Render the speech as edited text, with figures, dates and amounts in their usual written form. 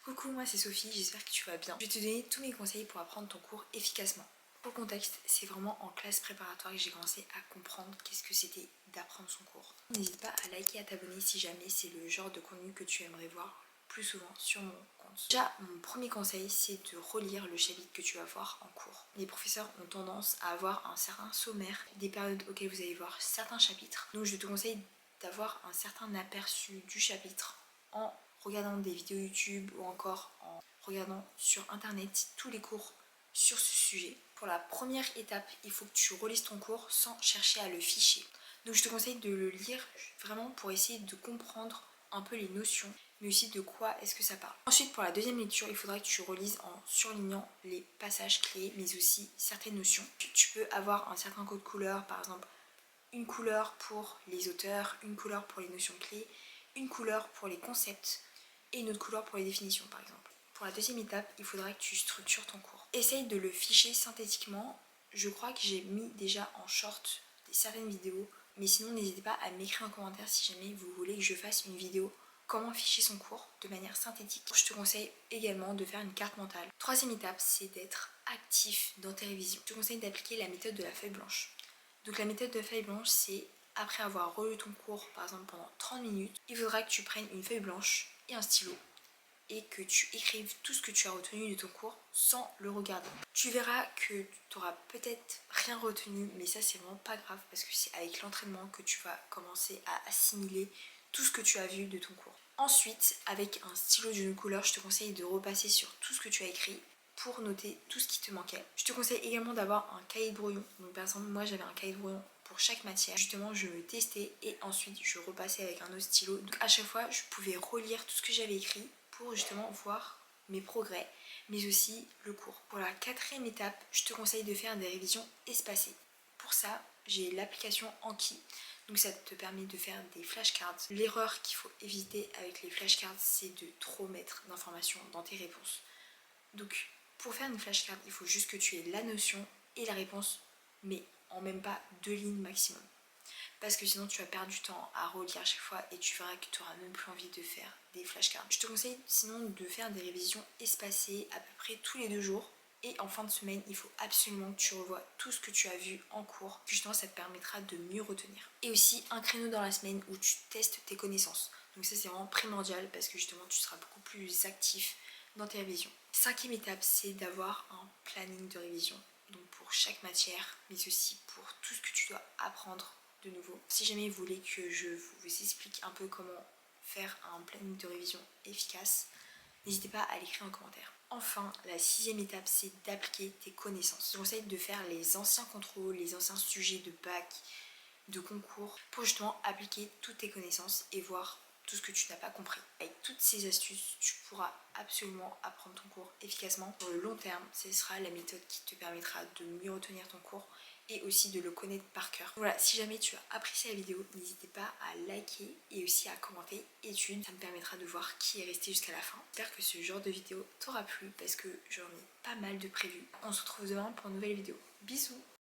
Coucou, moi c'est Sophie, j'espère que tu vas bien. Je vais te donner tous mes conseils pour apprendre ton cours efficacement. Pour le contexte, c'est vraiment en classe préparatoire que j'ai commencé à comprendre qu'est-ce que c'était d'apprendre son cours. N'hésite pas à liker et à t'abonner si jamais c'est le genre de contenu que tu aimerais voir plus souvent sur mon compte. Déjà, mon premier conseil, c'est de relire le chapitre que tu vas voir en cours. Les professeurs ont tendance à avoir un certain sommaire, des périodes auxquelles vous allez voir certains chapitres. Donc je te conseille d'avoir un certain aperçu du chapitre en regardant des vidéos YouTube ou encore en regardant sur internet tous les cours sur ce sujet. Pour la première étape, il faut que tu relises ton cours sans chercher à le ficher. Donc je te conseille de le lire vraiment pour essayer de comprendre un peu les notions, mais aussi de quoi est-ce que ça parle. Ensuite, pour la deuxième lecture, il faudra que tu relises en surlignant les passages clés, mais aussi certaines notions. Tu peux avoir un certain code couleur, par exemple une couleur pour les auteurs, une couleur pour les notions clés, une couleur pour les concepts et une autre couleur pour les définitions par exemple. Pour la deuxième étape, il faudra que tu structures ton cours. Essaye de le ficher synthétiquement. Je crois que j'ai mis déjà en short certaines vidéos, mais sinon n'hésitez pas à m'écrire en commentaire si jamais vous voulez que je fasse une vidéo comment ficher son cours de manière synthétique. Je te conseille également de faire une carte mentale. Troisième étape, c'est d'être actif dans tes révisions. Je te conseille d'appliquer la méthode de la feuille blanche. Donc la méthode de la feuille blanche, c'est après avoir relu ton cours par exemple pendant 30 minutes, il faudra que tu prennes une feuille blanche et un stylo et que tu écrives tout ce que tu as retenu de ton cours sans le regarder. Tu verras que tu n'auras peut-être rien retenu, mais ça c'est vraiment pas grave parce que c'est avec l'entraînement que tu vas commencer à assimiler tout ce que tu as vu de ton cours. Ensuite, avec un stylo d'une couleur, je te conseille de repasser sur tout ce que tu as écrit pour noter tout ce qui te manquait. Je te conseille également d'avoir un cahier de brouillon. Donc par exemple, moi j'avais un cahier de brouillon pour chaque matière. Justement, je me testais et ensuite je repassais avec un autre stylo. Donc à chaque fois, je pouvais relire tout ce que j'avais écrit pour justement voir mes progrès, mais aussi le cours. Pour la quatrième étape, je te conseille de faire des révisions espacées. Pour ça, j'ai l'application Anki. Donc ça te permet de faire des flashcards. L'erreur qu'il faut éviter avec les flashcards, c'est de trop mettre d'informations dans tes réponses. Donc pour faire une flashcard, il faut juste que tu aies la notion et la réponse, mais en même pas 2 lignes maximum. Parce que sinon tu vas perdre du temps à relire à chaque fois et tu verras que tu n'auras même plus envie de faire des flashcards. Je te conseille sinon de faire des révisions espacées à peu près tous les 2 jours. Et en fin de semaine, il faut absolument que tu revoies tout ce que tu as vu en cours. Justement, ça te permettra de mieux retenir. Et aussi un créneau dans la semaine où tu testes tes connaissances. Donc ça c'est vraiment primordial parce que justement tu seras beaucoup plus actif dans tes révisions. Cinquième étape, c'est d'avoir un planning de révision. Donc pour chaque matière, mais aussi pour tout ce que tu dois apprendre de nouveau. Si jamais vous voulez que je vous explique un peu comment faire un planning de révision efficace, n'hésitez pas à l'écrire en commentaire. Enfin, la sixième étape, c'est d'appliquer tes connaissances. Je vous conseille de faire les anciens contrôles, les anciens sujets de bac, de concours, pour justement appliquer toutes tes connaissances et voir tout ce que tu n'as pas compris. Avec toutes ces astuces, tu pourras absolument apprendre ton cours efficacement. Sur le long terme, ce sera la méthode qui te permettra de mieux retenir ton cours et aussi de le connaître par cœur. Voilà, si jamais tu as apprécié la vidéo, n'hésitez pas à liker et aussi à commenter études. Ça me permettra de voir qui est resté jusqu'à la fin. J'espère que ce genre de vidéo t'aura plu parce que j'en ai pas mal de prévus. On se retrouve demain pour une nouvelle vidéo. Bisous!